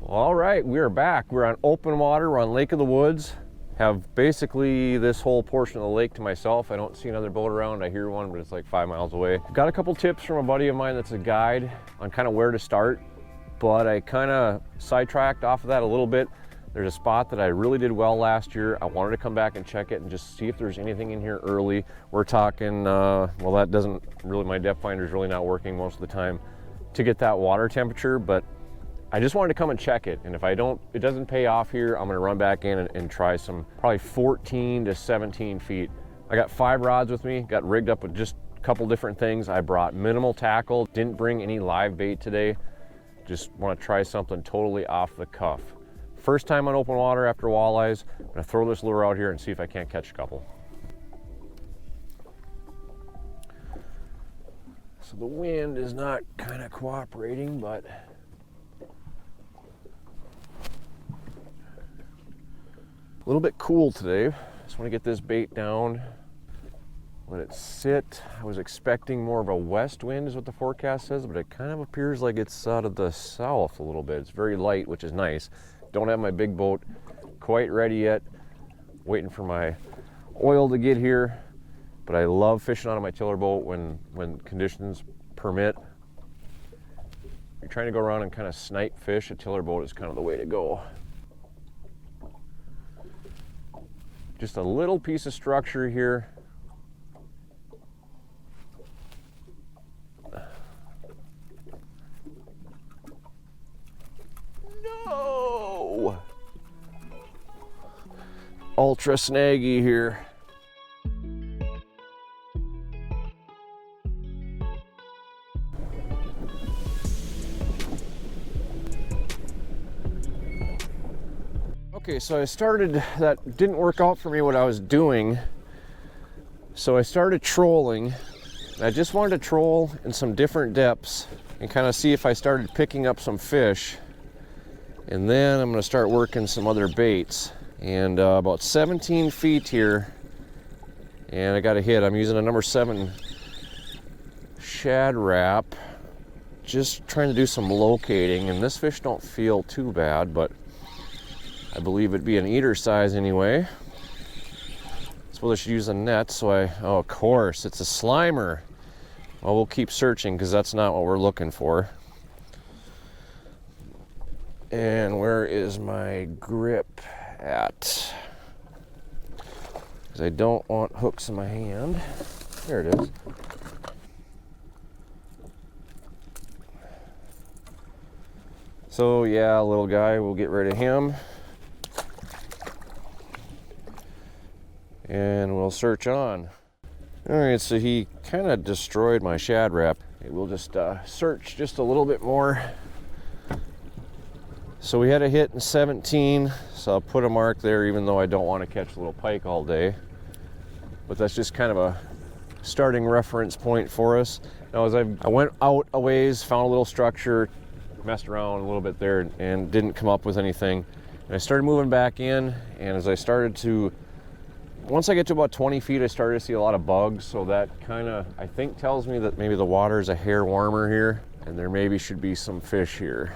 All right, we are back. We're on open water. We're on Lake of the Woods. Have basically this whole portion of the lake to myself. I don't see another boat around. I hear one, but it's like 5 miles away. Got a couple tips from a buddy of mine that's a guide on kind of where to start, but I kind of sidetracked off of that a little bit. There's a spot that I really did well last year. I wanted to come back and check it and just see if there's anything in here early. We're talking, well, that doesn't really, my depth finder is really not working most of the time to get that water temperature, but I just wanted to come and check it. And if it doesn't pay off here, I'm gonna run back in and try some probably 14 to 17 feet. I got 5 rods with me, got rigged up with just a couple different things. I brought minimal tackle, didn't bring any live bait today. Just wanna try something totally off the cuff. First time on open water after walleyes. I'm gonna throw this lure out here and see if I can't catch a couple. So the wind is not kind of cooperating, but a little bit cool today. Just want to get this bait down, let it sit. I was expecting more of a west wind is what the forecast says, but it kind of appears like it's out of the south a little bit. It's very light, which is nice. Don't have my big boat quite ready yet. Waiting for my oil to get here, but I love fishing out of my tiller boat when conditions permit. If you're trying to go around and kind of snipe fish, a tiller boat is kind of the way to go. Just a little piece of structure here. No! Ultra snaggy here. Okay, so I started, that didn't work out for me what I was doing. So I started trolling. I just wanted to troll in some different depths and kind of see if I started picking up some fish. And then I'm gonna start working some other baits. And about 17 feet here, and I got a hit. I'm using a number 7 shad wrap. Just trying to do some locating, and this fish don't feel too bad, but I believe it'd be an eater size anyway. Suppose I should use a net, so oh, of course, it's a slimer. Well, we'll keep searching because that's not what we're looking for. And where is my grip at? Because I don't want hooks in my hand. There it is. So yeah, little guy, we'll get rid of him. And we'll search on. All right, so he kind of destroyed my shad wrap. We'll just search just a little bit more. So we had a hit in 17, so I'll put a mark there even though I don't want to catch a little pike all day. But that's just kind of a starting reference point for us. Now as I went out a ways, found a little structure, messed around a little bit there and didn't come up with anything. And I started moving back in, and as I started to, once I get to about 20 feet, I started to see a lot of bugs. So that kind of, I think, tells me that maybe the water is a hair warmer here and there maybe should be some fish here.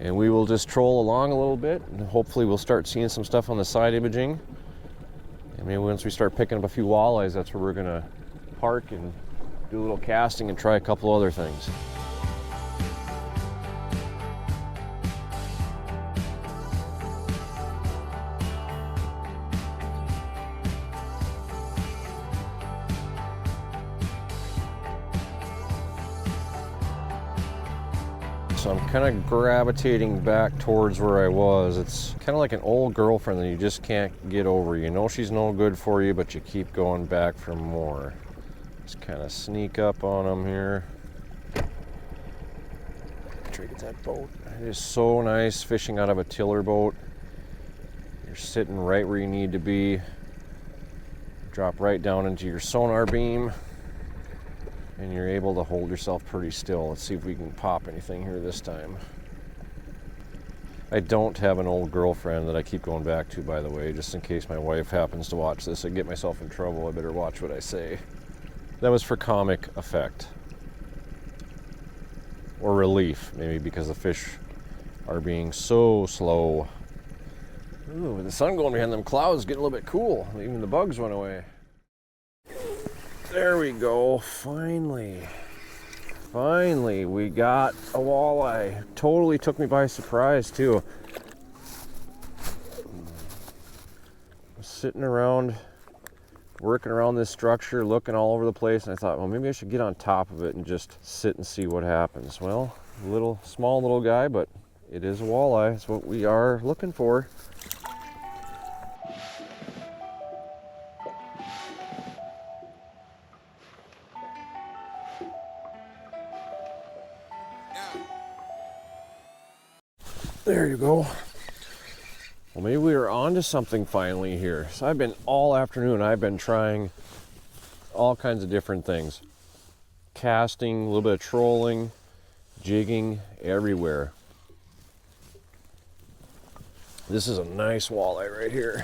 And we will just troll along a little bit and hopefully we'll start seeing some stuff on the side imaging. And maybe once we start picking up a few walleyes, that's where we're gonna park and do a little casting and try a couple other things. So I'm kind of gravitating back towards where I was. It's kind of like an old girlfriend that you just can't get over. You know she's no good for you, but you keep going back for more. Just kind of sneak up on them here. Try to get that boat. It is so nice fishing out of a tiller boat. You're sitting right where you need to be. Drop right down into your sonar beam. And you're able to hold yourself pretty still. Let's see if we can pop anything here this time. I don't have an old girlfriend that I keep going back to, by the way, just in case my wife happens to watch this and get myself in trouble. I better watch what I say. That was for comic effect. Or relief, maybe, because the fish are being so slow. Ooh, with the sun going behind them clouds, getting a little bit cool. Even the bugs went away. There we go, finally. Finally, we got a walleye. Totally took me by surprise too. I was sitting around, working around this structure, looking all over the place, and I thought, well, maybe I should get on top of it and just sit and see what happens. Well, small little guy, but it is a walleye. It's what we are looking for. There you go. Well, maybe we are on to something finally here. So I've been all afternoon, I've been trying all kinds of different things. Casting, a little bit of trolling, jigging, everywhere. This is a nice walleye right here.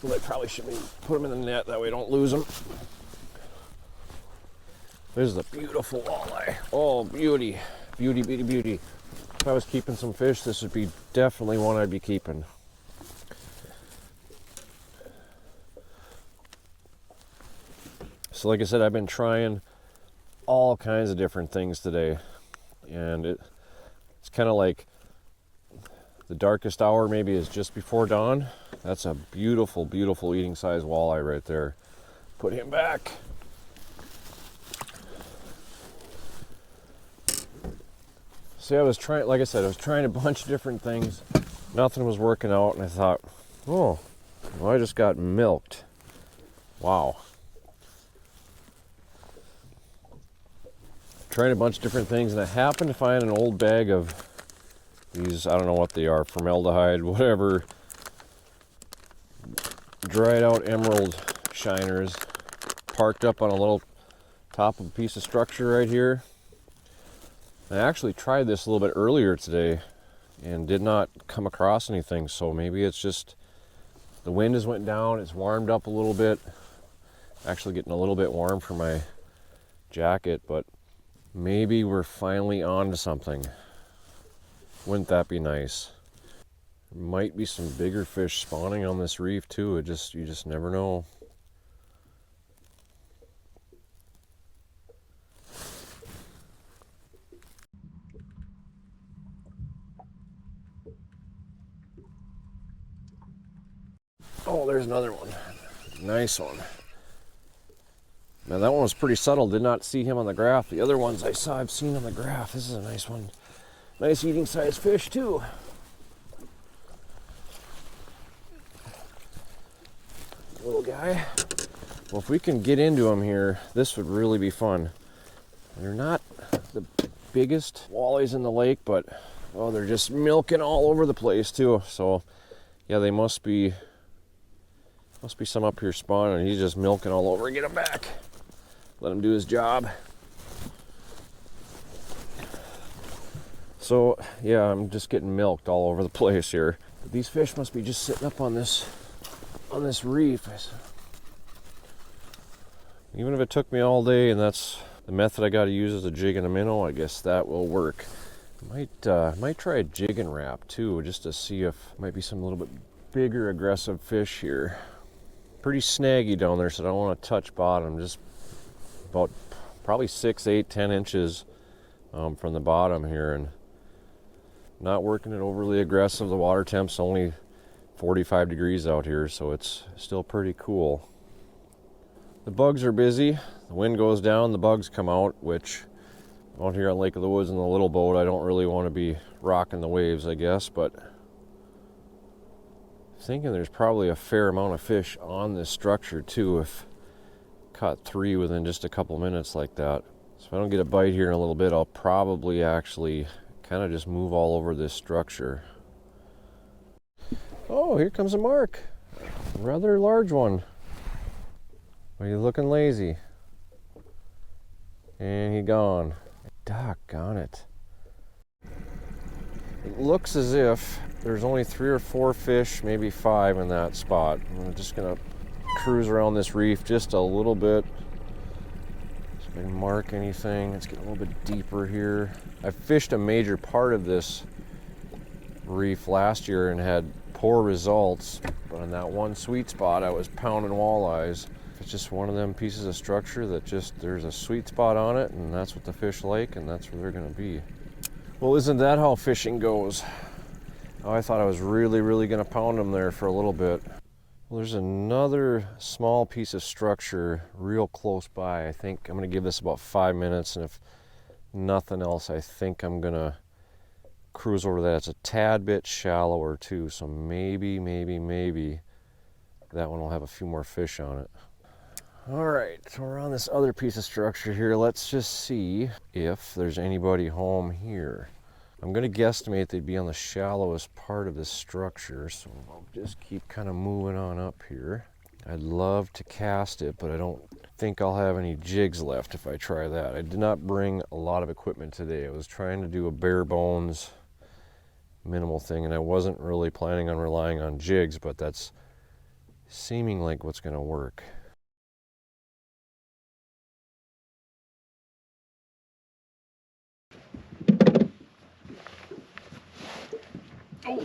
Well, I probably should put him in the net, that way I don't lose him. This is a beautiful walleye. Oh, beauty. Beauty, beauty, beauty. If I was keeping some fish, this would be definitely one I'd be keeping. So like I said, I've been trying all kinds of different things today. And it's kind of like the darkest hour maybe is just before dawn. That's a beautiful, beautiful eating size walleye right there. Put him back. See, I was trying, like I said, I was trying a bunch of different things. Nothing was working out, and I thought, oh, well, I just got milked. Wow. Trying a bunch of different things, and I happened to find an old bag of these, I don't know what they are, formaldehyde, whatever, dried out emerald shiners, parked up on a little top of a piece of structure right here. I actually tried this a little bit earlier today and did not come across anything, so maybe it's just the wind has went down, it's warmed up a little bit. Actually getting a little bit warm for my jacket, but maybe we're finally on to something. Wouldn't that be nice? There might be some bigger fish spawning on this reef too. You just never know. Oh, there's another one. Nice one. Man, that one was pretty subtle. Did not see him on the graph. The other ones I've seen on the graph. This is a nice one. Nice eating size fish too. Little guy. Well, if we can get into him here, this would really be fun. They're not the biggest walleyes in the lake, but oh, they're just milking all over the place too. So yeah, they must be some up here spawning. He's just milking all over. Get him back. Let him do his job. So yeah, I'm just getting milked all over the place here. But these fish must be just sitting up on this reef. Even if it took me all day, and that's the method I got to use as a jig and a minnow, I guess that will work. Might try a jig and wrap too, just to see if might be some little bit bigger aggressive fish here. Pretty snaggy down there, so I don't want to touch bottom. Just about probably 6, 8, 10 inches from the bottom here, and not working it overly aggressive. The water temp's only 45 degrees out here, so it's still pretty cool. The bugs are busy. The wind goes down, the bugs come out, which out here on Lake of the Woods in the little boat, I don't really want to be rocking the waves, I guess, but thinking there's probably a fair amount of fish on this structure too. If caught 3 within just a couple minutes like that. So if I don't get a bite here in a little bit, I'll probably actually kind of just move all over this structure. Oh, here comes a mark. Rather large one. Are you looking lazy? And he gone. Doggone it. It looks as if there's only 3 or 4 fish, maybe 5 in that spot. I'm just gonna cruise around this reef just a little bit. See if I can mark anything. Let's get a little bit deeper here. I've fished a major part of this reef last year and had poor results, but on that one sweet spot I was pounding walleyes. It's just one of them pieces of structure that just, there's a sweet spot on it, and that's what the fish like, and that's where they're gonna be. Well, isn't that how fishing goes? Oh, I thought I was really gonna pound them there for a little bit. Well, there's another small piece of structure real close by. I think I'm gonna give this about 5 minutes, and if nothing else, I think I'm gonna cruise over that. It's a tad bit shallower too, so maybe that one will have a few more fish on it. All right, so we're on this other piece of structure here. Let's just see if there's anybody home here. I'm gonna guesstimate they'd be on the shallowest part of this structure, so I'll just keep kind of moving on up here. I'd love to cast it, but I don't think I'll have any jigs left if I try that. I did not bring a lot of equipment today. I was trying to do a bare bones minimal thing, and I wasn't really planning on relying on jigs, but that's seeming like what's gonna work. Oh,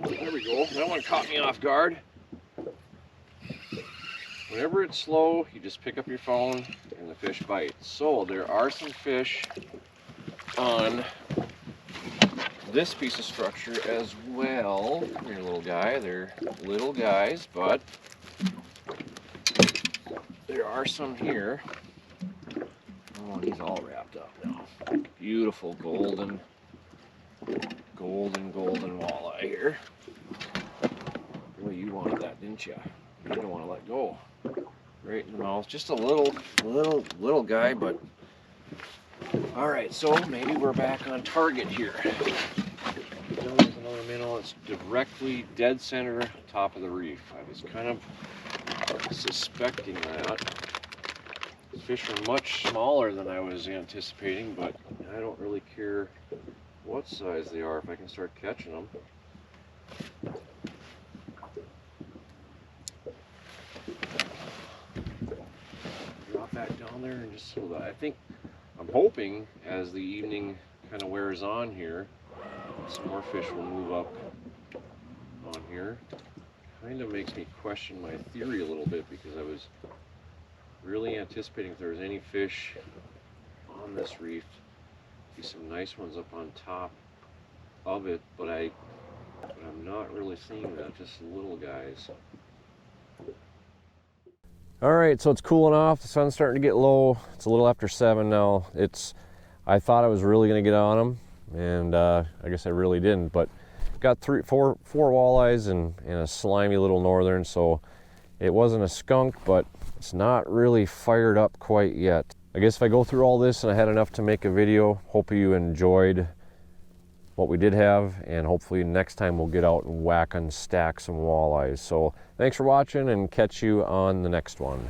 there we go. That one caught me off guard. Whenever it's slow, you just pick up your phone and the fish bites. So there are some fish on this piece of structure as well. Come here, little guy. They're little guys, but there are some here. Oh, he's all wrapped up now. Beautiful golden walleye here. Boy, you wanted that, didn't you? You didn't want to let go. Right in the mouth. Just a little guy, but all right. So maybe we're back on target here. There's another minnow. It's directly dead center, top of the reef. I was kind of suspecting that. These fish are much smaller than I was anticipating, but I don't really care what size they are if I can start catching them. Drop back down there and just hold that. I'm hoping as the evening kind of wears on here, some more fish will move up on here. Kind of makes me question my theory a little bit, because I was really anticipating if there was any fish on this reef, be some nice ones up on top of it, but I'm not really seeing that, just little guys. All right, so it's cooling off. The sun's starting to get low. It's a little after 7 now. I thought I was really gonna get on them, and I guess I really didn't, but got four walleyes and a slimy little northern, so it wasn't a skunk, but it's not really fired up quite yet. I guess if I go through all this and I had enough to make a video, hope you enjoyed what we did have, and hopefully next time we'll get out and whack and stack some walleyes. So thanks for watching, and catch you on the next one.